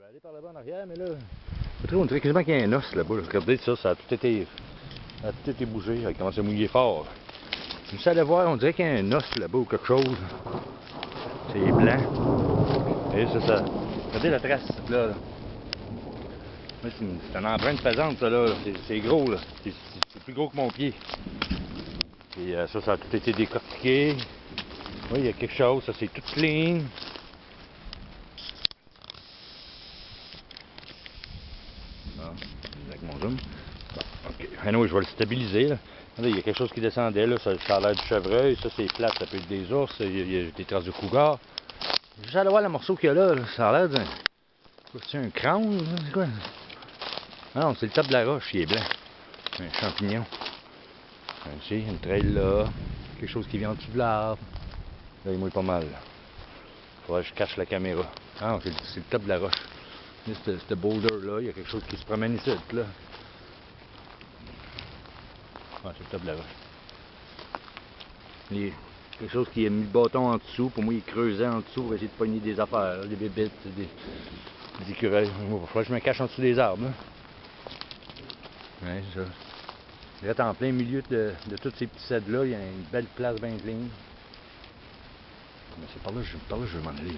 aller par là-bas en arrière, mais là, on dirait quasiment qu'il y a un os là-bas. Regardez ça, ça a tout été bougé, ça a commencé à mouiller fort. Je suis allé voir, on dirait qu'il y a un os là-bas ou quelque chose. C'est blanc. Et ça. Regardez la trace, là. C'est une empreinte pesante, ça, là. C'est gros, là. C'est plus gros que mon pied. Et ça a tout été décortiqué. Oui, il y a quelque chose, ça, c'est tout clean. Ah, avec mon zoom. Bon, ok. Anyway, je vais le stabiliser, là. Regardez, il y a quelque chose qui descendait, là. Ça a l'air du chevreuil. Ça, c'est plate, ça peut être des ours. Il y a des traces de cougar. Juste aller voir le morceau qu'il y a là, là. Ça a l'air d'un... C'est un crâne, c'est quoi? Ah non, c'est le top de la roche, il est blanc. Un champignon. Ici, une trail là. Quelque chose qui vient en dessous de l'arbre. Là, il mouille pas mal. Faudrait que je cache la caméra. Ah non, c'est le top de la roche. Ce boulder-là, il y a quelque chose qui se promène ici, là. Ah, c'est le top de la roche. Il y a quelque chose qui a mis le bâton en dessous. Pour moi, il creusait en dessous pour essayer de pogner des affaires, là, des bébites, des écureuils. Il va falloir que je me cache en dessous des arbres, là. Ouais, c'est ça. Je vais être en plein milieu de tous ces petits cèdres-là. Il y a une belle place bien clean. Mais c'est par là que je veux m'en aller.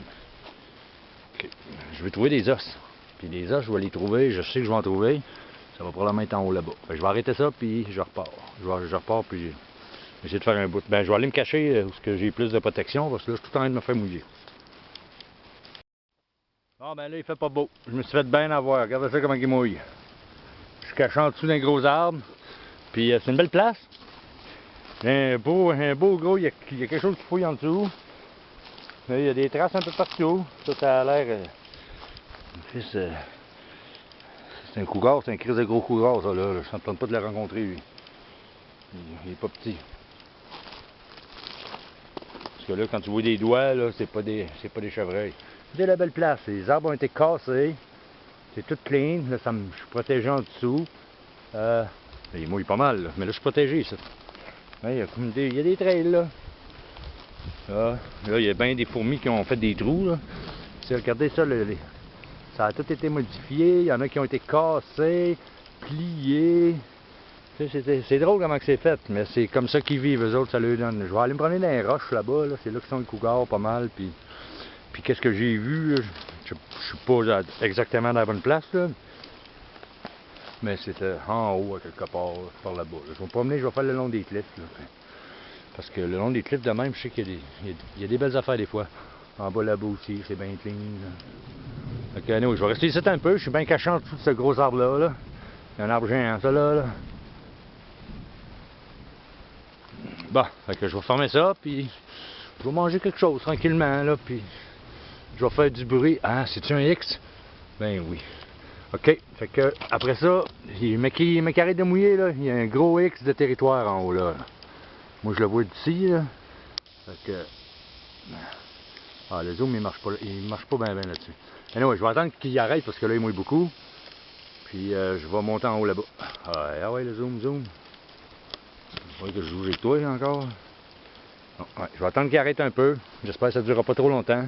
Okay. Je veux trouver des os. Puis les os, je vais les trouver. Je sais que je vais en trouver. Ça va probablement être en haut là-bas. Je vais arrêter ça, puis je repars. Je repars, puis je vais essayer de faire un bout. Ben, je vais aller me cacher où j'ai plus de protection, parce que là, je suis tout en train de me faire mouiller. Bon, ben là, il fait pas beau. Je me suis fait bien avoir. Regardez ça comment il mouille. Je suis caché en dessous d'un gros arbre. Puis c'est une belle place. Un beau gros, il y a quelque chose qui fouille en dessous. Là, il y a des traces un peu partout. Ça a l'air... c'est un cougar, c'est un crise de gros cougar, ça là. Je ne tente pas de le rencontrer, lui. Il est pas petit. Parce que là, quand tu vois des doigts, là, c'est pas des chevreuils. C'est la belle place. Les arbres ont été cassés. C'est tout clean. Là, je suis protégé en dessous. Il mouille pas mal, là. Mais là, je suis protégé, ça. Ouais, il y a des trails, là. Là, il y a bien des fourmis qui ont fait des trous, là. Regardez ça, ça a tout été modifié. Il y en a qui ont été cassés, pliés. C'est drôle comment c'est fait, mais c'est comme ça qu'ils vivent, eux autres, ça leur donne. Je vais aller me promener dans les roches là-bas, là. C'est là que sont les cougars, pas mal. Puis qu'est-ce que j'ai vu, là? Je suis pas exactement dans la bonne place, là. Mais c'était en haut, à quelque part, par là-bas. Je vais me promener, je vais faire le long des cliffs, là. Parce que le long des cliffs de même, je sais qu'il y a des belles affaires des fois. En bas là-bas aussi, c'est bien clean. Ok, anyway, je vais rester ici un peu. Je suis bien caché en dessous de ce gros arbre-là. Là. Il y a un arbre géant, ça là. Bon, fait que je vais fermer ça, puis je vais manger quelque chose tranquillement, là, puis je vais faire du bruit. Ah, c'est-tu un X? Ben oui. Ok, fait que après ça, il m'arrête de mouiller, là. Il y a un gros X de territoire en haut, là. Moi, je le vois d'ici, là. Fait que... Ah, le zoom, il marche pas bien là-dessus. Anyway, je vais attendre qu'il arrête parce que là, il mouille beaucoup. Puis, je vais monter en haut là-bas. Ah ouais, le zoom. Je vois que je joue avec toi, encore. Bon, ouais, je vais attendre qu'il arrête un peu. J'espère que ça ne durera pas trop longtemps.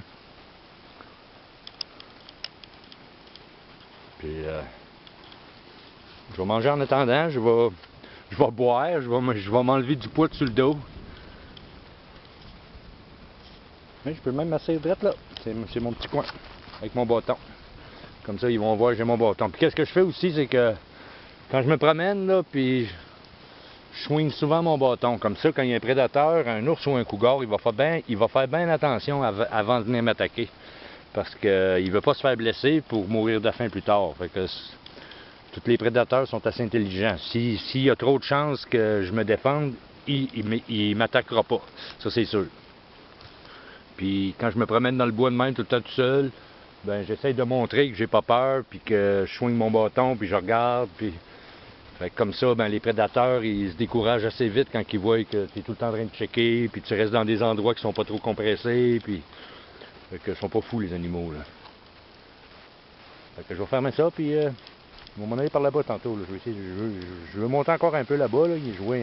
Puis, je vais manger en attendant. Je vais boire. Je vais m'enlever du poids sur le dos. Mais je peux même m'asseoir droite là. C'est mon petit coin. Avec mon bâton. Comme ça, ils vont voir que j'ai mon bâton. Puis qu'est-ce que je fais aussi, c'est que quand je me promène, là, puis je swing souvent mon bâton. Comme ça, quand il y a un prédateur, un ours ou un cougar, il va faire bien attention avant de venir m'attaquer. Parce qu'il ne veut pas se faire blesser pour mourir de faim plus tard. Fait que tous les prédateurs sont assez intelligents. S'il y a trop de chances que je me défende, il ne m'attaquera pas. Ça, c'est sûr. Puis quand je me promène dans le bois de même tout le temps tout seul, ben j'essaie de montrer que j'ai pas peur, puis que je swing mon bâton, puis je regarde, puis... Fait que comme ça, ben les prédateurs, ils se découragent assez vite quand ils voient que tu es tout le temps en train de checker, puis tu restes dans des endroits qui sont pas trop compressés, puis... Fait que ils sont pas fous, les animaux, là. Fait que je vais fermer ça, puis... je vais m'en aller par là-bas tantôt, là. Je veux monter encore un peu là-bas, là. Je vois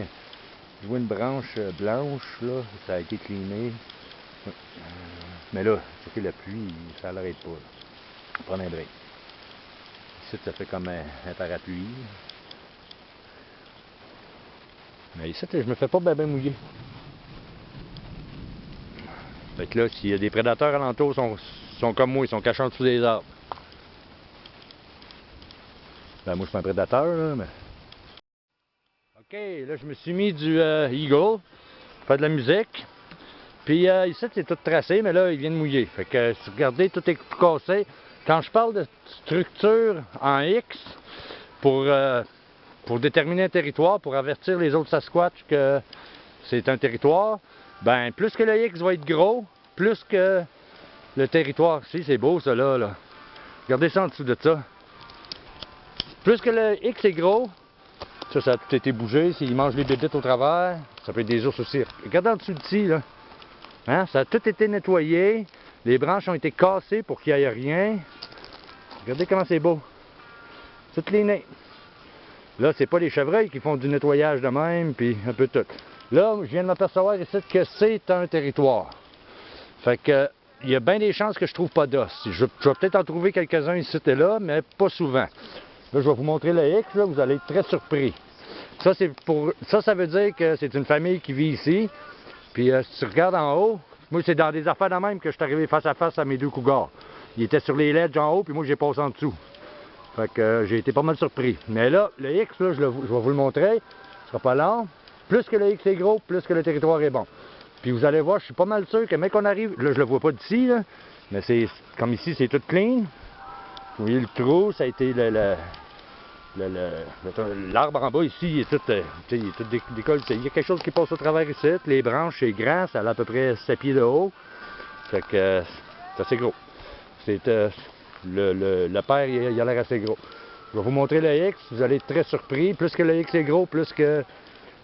une branche blanche, là. Ça a été cleané. Mais là, c'est que la pluie, ça l'arrête pas. Là. Je vais prendre un break. ici, ça fait comme un parapluie. Mais ici, je me fais pas bien mouiller. Fait que là, s'il y a des prédateurs alentours, sont comme moi, ils sont cachés en dessous des arbres. Ben, moi, je suis un prédateur, là, mais... OK, là, je me suis mis du Eagle, faire de la musique. Puis ici, c'est tout tracé, mais là, il vient de mouiller. Fait que, regardez, tout est cassé. Quand je parle de structure en X, pour déterminer un territoire, pour avertir les autres Sasquatch que c'est un territoire, ben, plus que le X va être gros, plus que le territoire. Si, c'est beau, ça, là. Regardez ça en dessous de ça. Plus que le X est gros, ça a tout été bougé. S'il mange les bébites au travers, ça peut être des ours aussi. Regardez en dessous de ci, là. Hein? Ça a tout été nettoyé. Les branches ont été cassées pour qu'il n'y ait rien. Regardez comment c'est beau. Toutes les nez. Là, c'est pas les chevreuils qui font du nettoyage de même, puis un peu tout. Là, je viens de m'apercevoir ici que c'est un territoire. Fait que, il y a bien des chances que je trouve pas d'os. Je vais peut-être en trouver quelques-uns ici et là, mais pas souvent. Là, je vais vous montrer le X, là, vous allez être très surpris. Ça veut dire que c'est une famille qui vit ici. Puis si tu regardes en haut, moi c'est dans des affaires de même que je suis arrivé face à face à mes deux cougars. Ils étaient sur les ledges en haut, puis moi j'ai passé en dessous. Fait que j'ai été pas mal surpris. Mais là, le X, là, je vais vous le montrer. Ce sera pas long. Plus que le X est gros, plus que le territoire est bon. Puis vous allez voir, je suis pas mal sûr que même qu'on arrive, là je le vois pas d'ici, là, mais c'est comme ici, c'est tout clean. Vous voyez le trou, ça a été l'arbre en bas ici, il est tout décollé. Il y a quelque chose qui passe au travers ici. Les branches, c'est grand, ça a à peu près 7 pieds de haut. Fait que c'est assez gros. Le père, il a l'air assez gros. Je vais vous montrer le X, vous allez être très surpris. Plus que le X est gros, plus que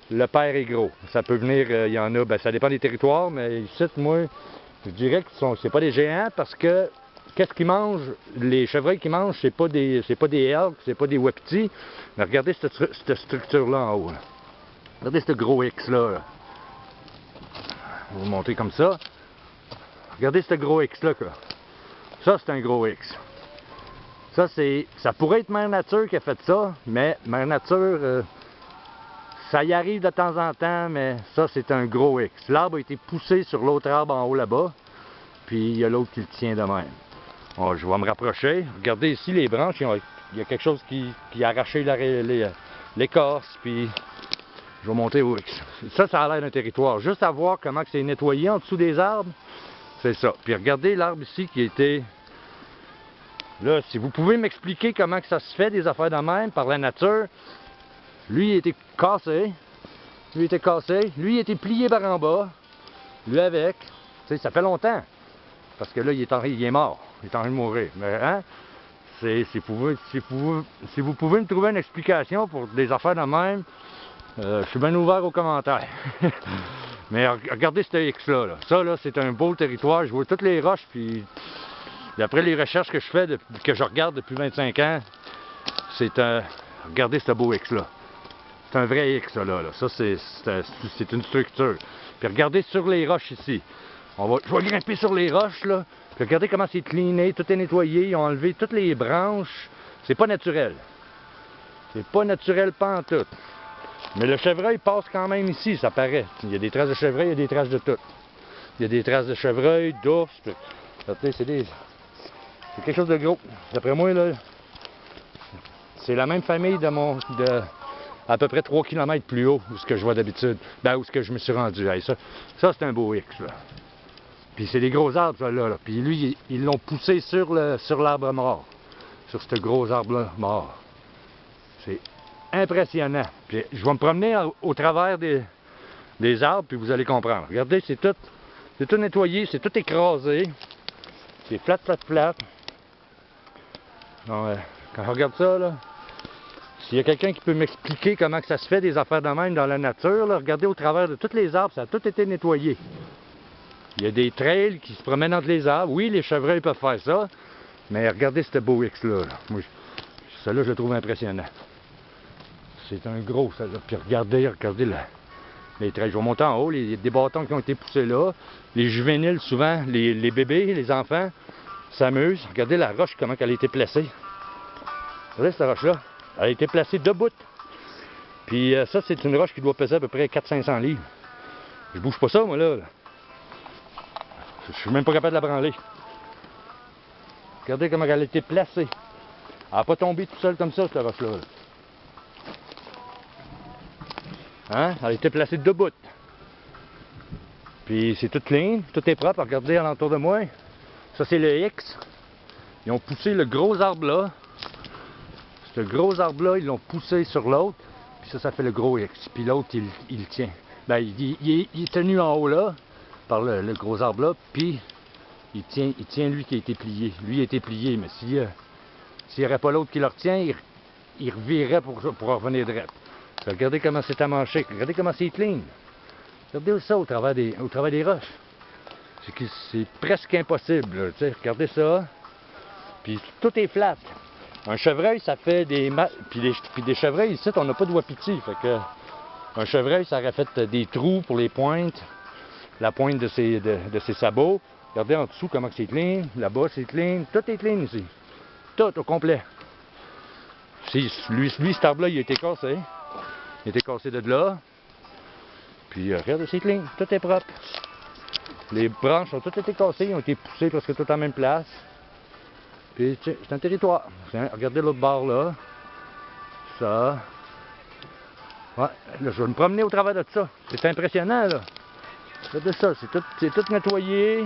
le père est gros. Ça peut venir, il y en a, ben, ça dépend des territoires, mais ici, moi, je dirais que c'est pas des géants parce que qu'est-ce qu'ils mangent? Les chevreuils qu'ils mangent, c'est pas des elks, c'est pas des wapitis. Mais regardez cette structure-là en haut. Là. Regardez ce gros X-là. Là. Je vais vous montrer comme ça. Regardez ce gros X-là. Ça, c'est un gros X. Ça pourrait être Mère Nature qui a fait ça, mais Mère Nature, ça y arrive de temps en temps, mais ça, c'est un gros X. L'arbre a été poussé sur l'autre arbre en haut là-bas, puis il y a l'autre qui le tient de même. Bon, je vais me rapprocher. Regardez ici les branches, il y a quelque chose qui a arraché l'écorce, puis je vais monter au X. Ça a l'air d'un territoire. Juste à voir comment c'est nettoyé en dessous des arbres, c'est ça. Puis regardez l'arbre ici qui a été... Là, si vous pouvez m'expliquer comment que ça se fait des affaires de même par la nature, lui il a été cassé, lui il était cassé, lui il a été plié par en bas, lui avec, tu sais, ça fait longtemps, parce que là il est mort, il est en train de mourir, mais hein, si vous pouvez me trouver une explication pour des affaires de même, je suis bien ouvert aux commentaires. Mais regardez ce X-là, là. Ça là c'est un beau territoire, je vois toutes les roches, puis d'après les recherches que je fais, que je regarde depuis 25 ans, regardez ce beau X-là. C'est un vrai X, ça, là. Ça, c'est une structure. Puis regardez sur les roches ici. Je vais grimper sur les roches, là. Puis regardez comment c'est cleané, tout est nettoyé. Ils ont enlevé toutes les branches. C'est pas naturel. C'est pas naturel pas en tout. Mais le chevreuil passe quand même ici, ça paraît. Il y a des traces de chevreuil, il y a des traces de tout. Il y a des traces de chevreuil, d'ours. Regardez, c'est quelque chose de gros. D'après moi, là, c'est la même famille de à peu près 3 km plus haut où ce que je vois d'habitude. Ben, où ce que je me suis rendu. Hey, ça c'est un beau X, là. Puis c'est des gros arbres, ça, là. Puis lui, ils l'ont poussé sur l'arbre mort. Sur ce gros arbre-là mort. C'est impressionnant. Puis je vais me promener au travers des arbres, puis vous allez comprendre. Regardez, c'est tout nettoyé, c'est tout écrasé. C'est flat. Donc, quand je regarde ça, là, s'il y a quelqu'un qui peut m'expliquer comment que ça se fait des affaires de même dans la nature, là, regardez au travers de tous les arbres, ça a tout été nettoyé. Il y a des trails qui se promènent entre les arbres. Oui, les chevreuils peuvent faire ça, mais regardez ce beau X-là. Moi, celui-là, je le trouve impressionnant. C'est un gros, ça. Là. Puis regardez les trails. Je vais monter en haut, il y a des bâtons qui ont été poussés là. Les juvéniles, souvent, les bébés, les enfants, s'amusent. Regardez la roche, comment elle a été placée. Regardez cette roche-là. Elle a été placée debout. Puis ça, c'est une roche qui doit peser à peu près 400-500 livres. Je bouge pas ça, moi, là. Je suis même pas capable de la branler. Regardez comment elle a été placée. Elle n'a pas tombé tout seul comme ça, cette roche-là. Hein? Elle a été placée debout. Puis c'est tout clean, tout est propre. Regardez alentour de moi. Ça, c'est le X. Ils ont poussé le gros arbre là. Ce gros arbre-là, ils l'ont poussé sur l'autre. Puis ça fait le gros X. Puis l'autre, il tient. Ben, il est tenu en haut là, par le gros arbre là. Puis il tient lui qui a été plié. Lui a été plié, mais s'il n'y aurait pas l'autre qui le retient, il revirait pour revenir droit. Regardez comment c'est amanché. Regardez comment c'est clean. Regardez ça au travers des roches. C'est presque impossible. Là, regardez ça. Puis tout est flat. Un chevreuil, ça fait des... Puis des chevreuils, ici, on n'a pas de wapiti. Fait que un chevreuil, ça aurait fait des trous pour les pointes. La pointe de ses sabots. Regardez en dessous comment c'est clean. Là-bas, c'est clean. Tout est clean ici. Tout au complet. Lui, cet arbre-là, il a été cassé. Il a été cassé de là. Puis regardez, c'est clean. Tout est propre. Les branches ont toutes été cassées. Ils ont été poussées presque toutes en même place. Puis c'est un territoire. Regardez l'autre bord là. Ça. Ouais, là, je vais me promener au travers de ça. C'est impressionnant là. Regardez ça, c'est tout nettoyé.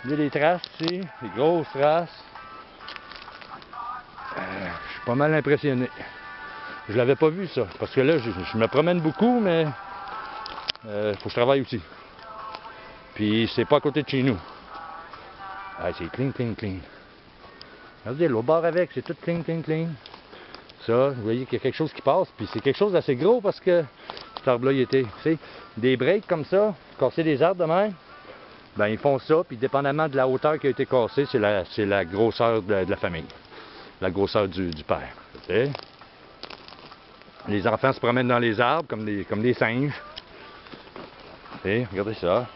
Il y a des traces ici, des grosses traces. Je suis pas mal impressionné. Je l'avais pas vu ça, parce que là, je me promène beaucoup, mais faut que je travaille aussi. Puis c'est pas à côté de chez nous. Ah, c'est clean, clean, clean. Regardez, l'autre bord avec, c'est tout clean, clean, clean. Ça, vous voyez qu'il y a quelque chose qui passe, puis c'est quelque chose d'assez gros parce que cet arbre-là, il était, tu sais, des breaks comme ça, casser des arbres de même, ben ils font ça, puis dépendamment de la hauteur qui a été cassée, c'est la grosseur de la famille, la grosseur du père. Okay? Les enfants se promènent dans les arbres comme des singes. Okay? Regardez ça.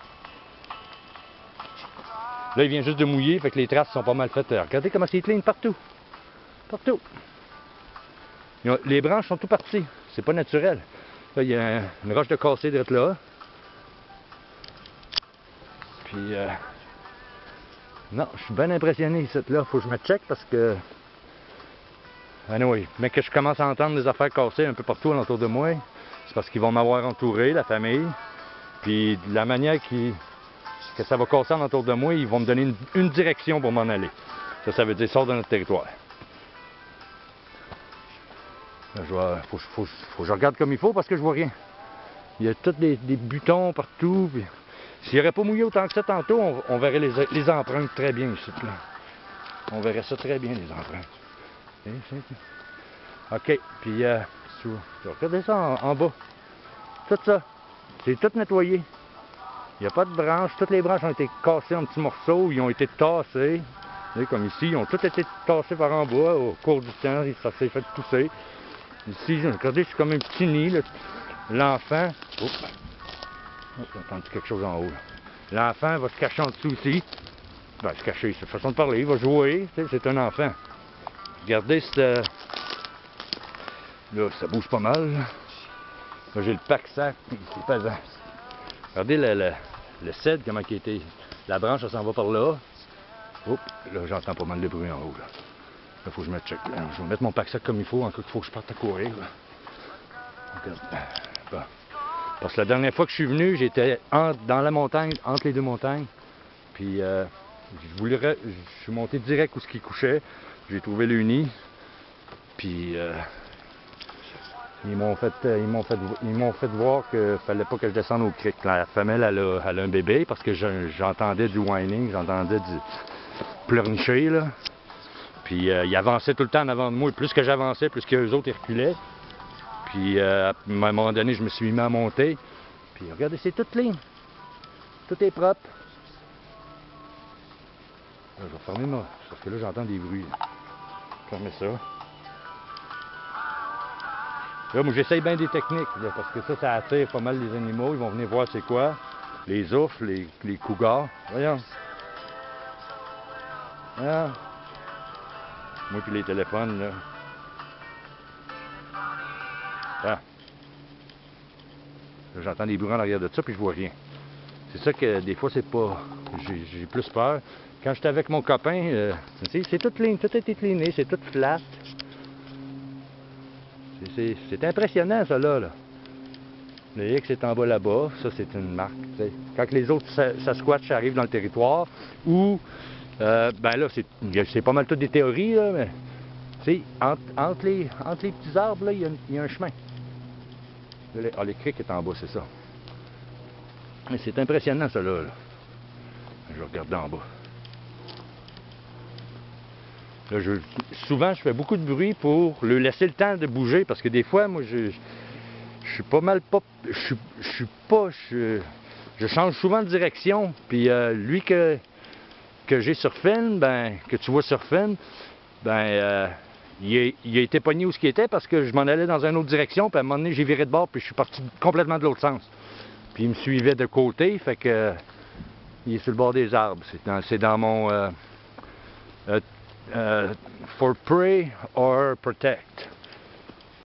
Là, il vient juste de mouiller, fait que les traces sont pas mal faites. Regardez comment c'est clean partout. Partout. Les branches sont tout parties. C'est pas naturel. Là, il y a une roche de cassé d'être là. Puis, non, je suis bien impressionné ici. Là, faut que je me check parce que... Anyway, mais que je commence à entendre des affaires cassées un peu partout autour de moi, c'est parce qu'ils vont m'avoir entouré, la famille. Puis, de la manière que ça va casser autour de moi, ils vont me donner une direction pour m'en aller. Ça veut dire sort de notre territoire. Là, faut que je regarde comme il faut parce que je vois rien. Il y a tous des butons partout. Puis... S'il n'y aurait pas mouillé autant que ça tantôt, on verrait les empreintes très bien ici. Là. On verrait ça très bien, les empreintes. OK, puis regardez ça en bas. Tout ça, c'est tout nettoyé. Il n'y a pas de branches. Toutes les branches ont été cassées en petits morceaux. Ils ont été tassés. Vous voyez, comme ici, ils ont tous été tassés par en bas au cours du temps. Ça s'est fait pousser. Ici, regardez, c'est comme un petit nid. L'enfant... Oups! J'ai entendu quelque chose en haut. L'enfant va se cacher en dessous aussi. Ben, se cacher, c'est une façon de parler. Il va jouer. C'est un enfant. Regardez, là, ça bouge pas mal. Là, j'ai le pack-sac. C'est pesant. Regardez le cèdre, comment il était. La branche, elle s'en va par là. Oups, là, j'entends pas mal de bruit en haut. Là, faut que je me check. Là. Je vais mettre mon pack-sac comme il faut, encore qu'il faut que je parte à courir. Là. Bon. Parce que la dernière fois que je suis venu, j'étais dans la montagne, entre les deux montagnes. Puis, je suis monté direct où ce qui couchait. J'ai trouvé le nid. Puis, ils m'ont fait voir qu'il fallait pas que je descende au creek. La femelle, elle a un bébé parce que j'entendais du whining, j'entendais du pleurnicher, là. Puis il avançait tout le temps en avant de moi. Plus que j'avançais, plus qu'eux autres ils reculaient. Puis à un moment donné, je me suis mis à monter. Puis regardez, c'est tout clean. Tout est propre. Là, je vais fermer moi, parce que là j'entends des bruits. Fermer ça. Là, moi, j'essaye bien des techniques, là, parce que ça attire pas mal les animaux. Ils vont venir voir c'est quoi. Les ours, les cougars. Voyons. Voyons. Moi puis les téléphones, là. Ah. J'entends des bruits en arrière de ça, puis je vois rien. C'est ça que des fois, c'est pas... J'ai plus peur. Quand j'étais avec mon copain, c'est tout clean, tout a été cleané, c'est tout flat. C'est impressionnant, ça, là. Le X est en bas là-bas, ça, c'est une marque. T'sais. Quand les autres Sasquatch arrivent dans le territoire, ou... ben là, c'est pas mal toutes des théories, là, mais... Entre les petits arbres, là, il y a un chemin. Ah, les criques est en bas, c'est ça. Mais c'est impressionnant, ça, là. Je vais regarder en bas. Là, souvent, je fais beaucoup de bruit pour lui laisser le temps de bouger, parce que des fois, moi, je suis pas mal pas... Je change souvent de direction, puis lui que j'ai sur film, ben, que tu vois sur film, ben, il a été pogné où ce qu'il était parce que je m'en allais dans une autre direction, puis à un moment donné, j'ai viré de bord, puis je suis parti complètement de l'autre sens. Puis il me suivait de côté, fait que il est sur le bord des arbres. C'est dans mon For Prey or Protect.